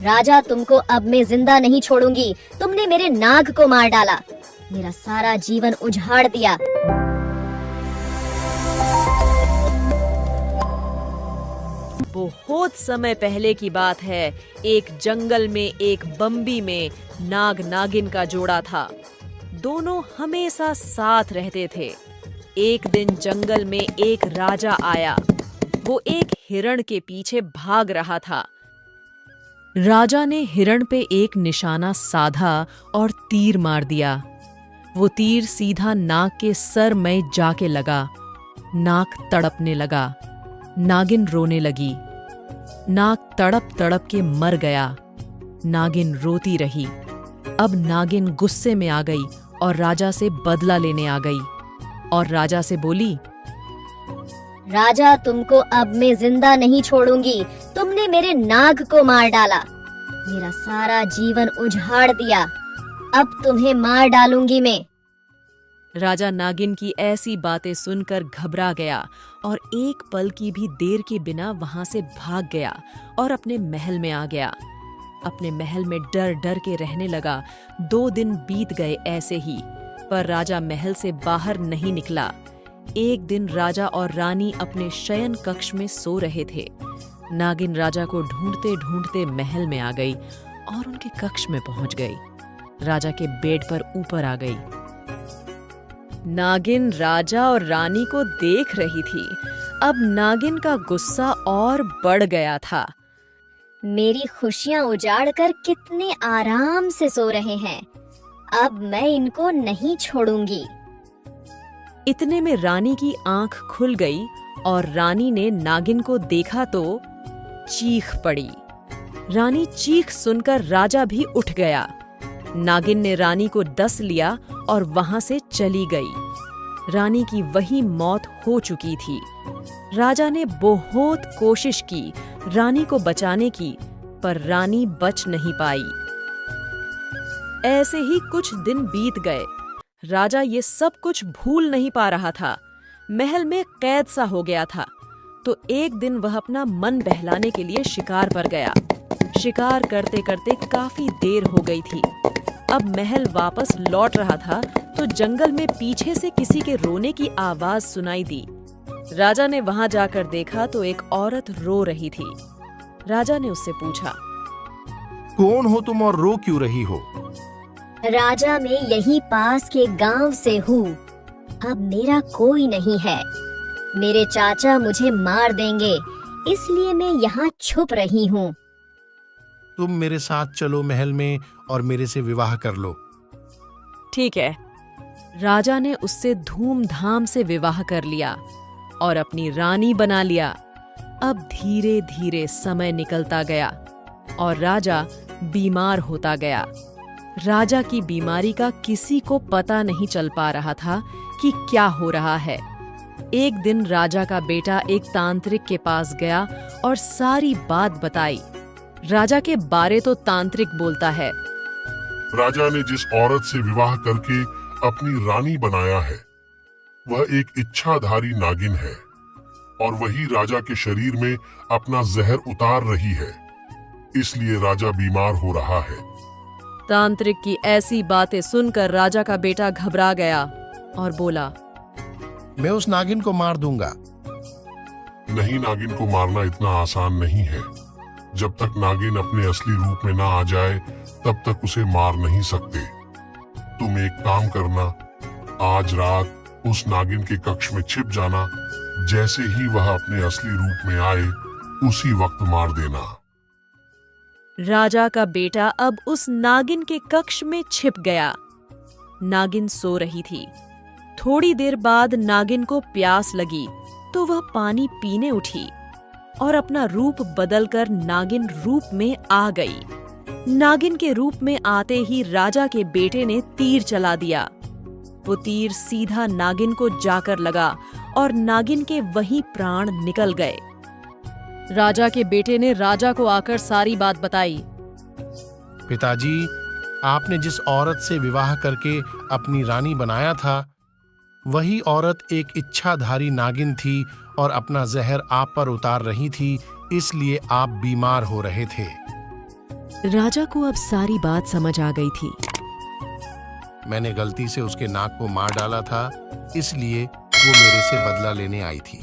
राजा, तुमको अब मैं जिंदा नहीं छोड़ूंगी। तुमने मेरे नाग को मार डाला, मेरा सारा जीवन उजाड़ दिया। बहुत समय पहले की बात है। एक जंगल में एक बम्बी में नाग नागिन का जोड़ा था। दोनों हमेशा साथ रहते थे। एक दिन जंगल में एक राजा आया। वो एक हिरण के पीछे भाग रहा था। राजा ने हिरण पे एक निशाना साधा और तीर मार दिया। वो तीर सीधा नाग के सर में जाके लगा। नाग तड़पने लगा। नागिन रोने लगी। नाग तड़प तड़प के मर गया। नागिन रोती रही। अब नागिन गुस्से में आ गई और राजा से बदला लेने आ गई और राजा से बोली, राजा, तुमको अब मैं जिंदा नहीं छोड़ूंगी। तुमने मेरे नाग को मार डाला, मेरा सारा जीवन उजाड़ दिया। अब तुम्हें मार डालूंगी मैं। राजा नागिन की ऐसी बातें सुनकर घबरा गया और एक पल की भी देर के बिना वहां से भाग गया और अपने महल में आ गया। अपने महल में डर डर के रहने लगा। 2 दिन बीत गए ऐसे ही, पर राजा महल से बाहर नहीं निकला। एक दिन राजा और रानी अपने शयन कक्ष में सो रहे थे। नागिन राजा को ढूंढते ढूंढते महल में आ गई और उनके कक्ष में पहुंच गई। राजा के बेड पर ऊपर आ गई। नागिन राजा और रानी को देख रही थी। अब नागिन का गुस्सा और बढ़ गया था। मेरी खुशियां उजाड़ कर कितने आराम से सो रहे हैं। अब मैं इनको नहीं छोड़ूंगी। इतने में रानी की आंख खुल गई और रानी ने नागिन को देखा तो चीख पड़ी। रानी चीख सुनकर राजा भी उठ गया। नागिन ने रानी को डस लिया और वहां से चली गई। रानी की वही मौत हो चुकी थी। राजा ने बहुत कोशिश की रानी को बचाने की, पर रानी बच नहीं पाई। ऐसे ही कुछ दिन बीत गए। राजा ये सब कुछ भूल नहीं पा रहा था। महल में कैद सा हो गया था। तो एक दिन वह अपना मन बहलाने के लिए शिकार पर गया। शिकार करते करते काफी देर हो गई थी। अब महल वापस लौट रहा था तो जंगल में पीछे से किसी के रोने की आवाज सुनाई दी। राजा ने वहां जाकर देखा तो एक औरत रो रही थी। राजा ने उससे पूछा, कौन हो तुम और रो क्यों रही हो? राजा, मैं यहीं पास के गांव से हूँ। अब मेरा कोई नहीं है। मेरे चाचा मुझे मार देंगे, इसलिए मैं यहाँ छुप रही हूँ। तुम मेरे साथ चलो महल में और मेरे से विवाह कर लो। ठीक है। राजा ने उससे धूमधाम से विवाह कर लिया और अपनी रानी बना लिया। अब धीरे धीरे समय निकलता गया और राजा बीमार होता गया। राजा की बीमारी का किसी को पता नहीं चल पा रहा था कि क्या हो रहा है। एक दिन राजा का बेटा एक तांत्रिक के पास गया और सारी बात बताई। राजा के बारे तो तांत्रिक बोलता है, राजा ने जिस औरत से विवाह करके अपनी रानी बनाया है, वह एक इच्छाधारी नागिन है और वही राजा के शरीर में अपना जहर उतार रही है, इसलिए राजा बीमार हो रहा है। तांत्रिक की ऐसी बातें सुनकर राजा का बेटा घबरा गया और बोला, मैं उस नागिन को मार दूंगा। नहीं, नागिन को मारना इतना आसान नहीं है। जब तक नागिन अपने असली रूप में ना आ जाए तब तक उसे मार नहीं सकते। तुम एक काम करना, आज रात उस नागिन के कक्ष में छिप जाना। जैसे ही वह अपने असली रूप में आए उसी वक्त मार देना। राजा का बेटा अब उस नागिन के कक्ष में छिप गया। नागिन सो रही थी। थोड़ी देर बाद नागिन को प्यास लगी तो वह पानी पीने उठी और अपना रूप बदलकर नागिन रूप में आ गई। नागिन के रूप में आते ही राजा के बेटे ने तीर चला दिया। वो तीर सीधा नागिन को जाकर लगा और नागिन के वही प्राण निकल गए। राजा के बेटे ने राजा को आकर सारी बात बताई। पिताजी, आपने जिस औरत से विवाह करके अपनी रानी बनाया था, वही औरत एक इच्छाधारी नागिन थी और अपना जहर आप पर उतार रही थी, इसलिए आप बीमार हो रहे थे। राजा को अब सारी बात समझ आ गई थी। मैंने गलती से उसके नाक को मार डाला था, इसलिए वो मेरे से बदला लेने आई थी।